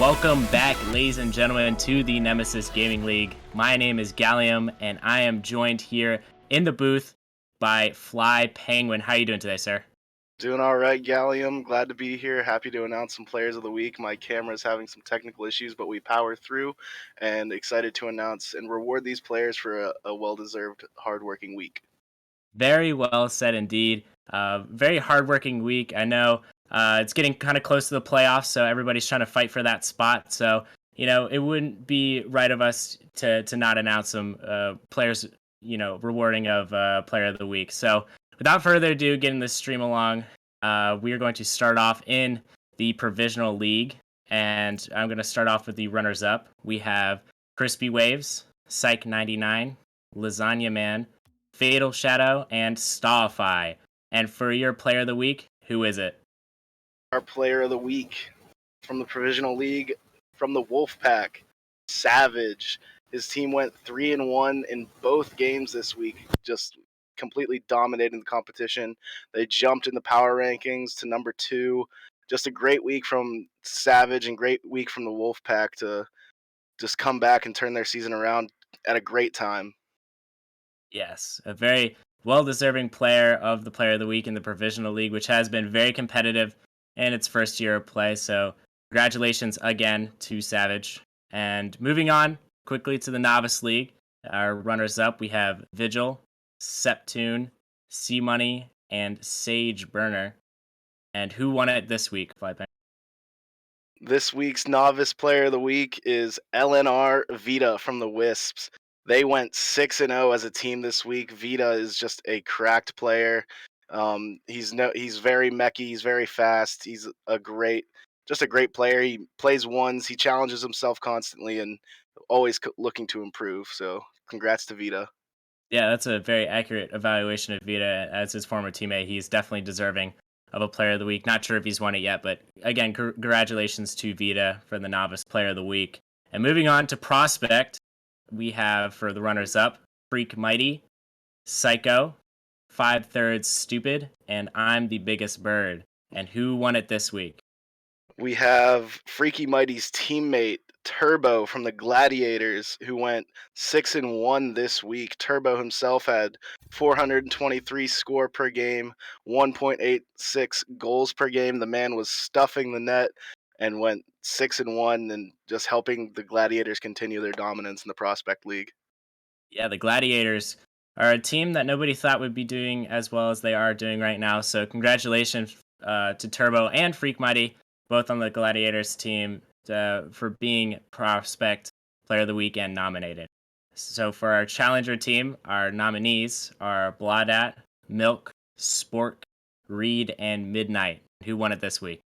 Welcome back, ladies and gentlemen, to the Nemesis Gaming League. My name is Gallium, and I am joined here in the booth by Fly Penguin. How are you doing today, sir? Doing all right, Gallium. Glad to be here. Happy to announce some players of the week. My camera's having some technical issues, but we power through, and excited to announce and reward these players for a well-deserved, hardworking week. Very well said indeed. Very hardworking week. I know it's getting kind of close to the playoffs, so everybody's trying to fight for that spot. So, it wouldn't be right of us to not announce some players, rewarding of player of the week. So, without further ado, getting this stream along, we are going to start off in the Provisional League. And I'm going to start off with the runners up. We have Crispy Waves, Psych 99, Lasagna Man, Fatal Shadow, and Stallify. And for your player of the week, who is it? Our player of the week from the Provisional League, from the Wolfpack, Savage. His team went 3-1 in both games this week, just completely dominating the competition. They jumped in the power rankings to number 2. Just a great week from Savage and great week from the Wolfpack to just come back and turn their season around at a great time. Yes, a very well deserving player of the player of the week in the Provisional League, which has been very competitive in its first year of play. So, congratulations again to Savage. And moving on quickly to the Novice League, our runners up, we have Vigil, Septune, C Money, and Sage Burner. And who won it this week, Flypan? This week's novice player of the week is LNR Vita from the Wisps. They went 6-0 as a team this week. Vita is just a cracked player. He's very mechy. He's very fast. He's just a great player. He plays ones. He challenges himself constantly and always looking to improve. So, congrats to Vita. Yeah, that's a very accurate evaluation of Vita as his former teammate. He's definitely deserving of a player of the week. Not sure if he's won it yet, but again, congratulations to Vita for the novice player of the week. And moving on to prospect, we have for the runners up Freak Mighty, Psycho, 5/3 Stupid, and I'm the Biggest Bird. And who won it this week? We have Freaky Mighty's teammate Turbo from the Gladiators, who went 6-1 this week. Turbo himself had 423 score per game, 1.86 goals per game. The man was stuffing the net and went 6-1 and just helping the Gladiators continue their dominance in the Prospect League. Yeah, the Gladiators are a team that nobody thought would be doing as well as they are doing right now. So congratulations to Turbo and Freak Mighty, both on the Gladiators team, for being Prospect Player of the Weekend nominated. So for our Challenger team, our nominees are Bladat, Milk, Spork, Reed, and Midnight. Who won it this week?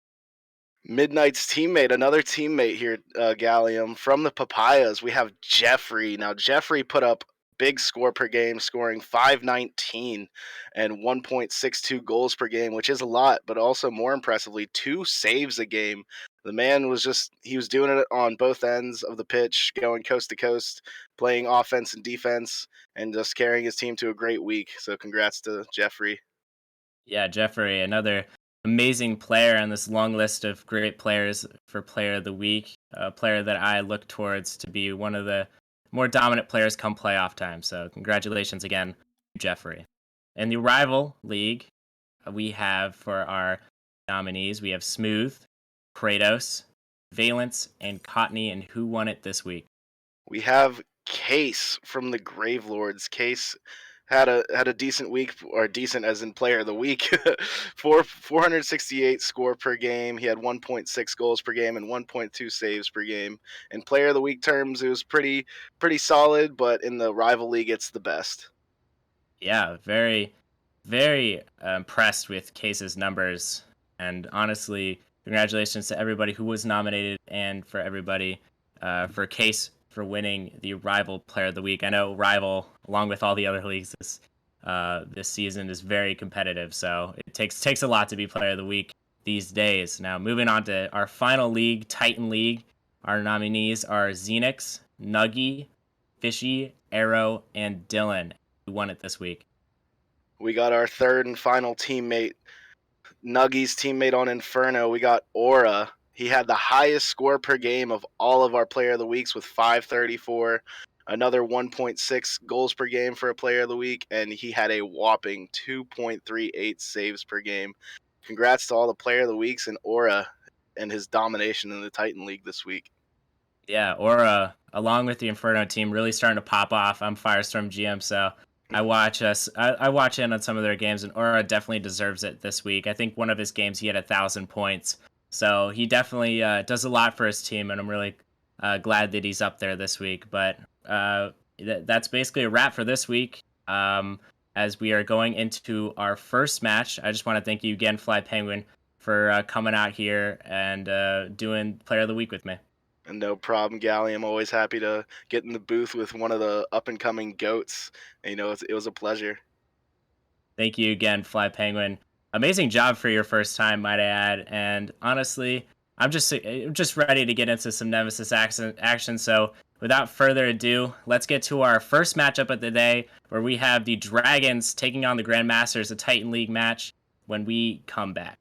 Midnight's teammate, another teammate here, Gallium, from the Papayas, we have Jeffrey. Now, Jeffrey put up big score per game, scoring 519 and 1.62 goals per game, which is a lot, but also more impressively, 2 saves a game. The man he was doing it on both ends of the pitch, going coast to coast, playing offense and defense, and just carrying his team to a great week. So, congrats to Jeffrey. Yeah, Jeffrey, another amazing player on this long list of great players for Player of the Week. A player that I look towards to be one of the more dominant players come playoff time. So, congratulations again, Jeffrey. In the rival league, we have for our nominees, we have Smooth, Kratos, Valence, and Cottony. And who won it this week? We have Case from the Gravelords. Case had a decent week, or decent as in player of the week. 468 score per game. He had 1.6 goals per game and 1.2 saves per game. In player of the week terms, it was pretty solid, but in the rival league, it's the best. Yeah, very, very impressed with Case's numbers. And honestly, congratulations to everybody who was nominated and for everybody for Case for winning the Rival Player of the Week. I know Rival, along with all the other leagues this season, is very competitive. So it takes a lot to be Player of the Week these days. Now, moving on to our final league, Titan League, our nominees are Xenix, Nuggy, Fishy, Arrow, and Dylan, who won it this week. We got our third and final teammate, Nuggy's teammate on Inferno. We got Aura. He had the highest score per game of all of our player of the weeks with 534, another 1.6 goals per game for a player of the week, and he had a whopping 2.38 saves per game. Congrats to all the player of the weeks and Aura and his domination in the Titan League this week. Yeah, Aura, along with the Inferno team, really starting to pop off. I'm Firestorm GM, so I watch in on some of their games, and Aura definitely deserves it this week. I think one of his games he had 1,000 points, so he definitely does a lot for his team, and I'm really glad that he's up there this week. But that's basically a wrap for this week. As we are going into our first match, I just want to thank you again, Fly Penguin, for coming out here and doing Player of the Week with me. And no problem, Gally. I'm always happy to get in the booth with one of the up and coming goats. And, it was a pleasure. Thank you again, Fly Penguin. Amazing job for your first time, might I add. And honestly, I'm just ready to get into some Nemesis action. So without further ado, let's get to our first matchup of the day, where we have the Dragons taking on the Grandmasters, a Titan League match. When we come back.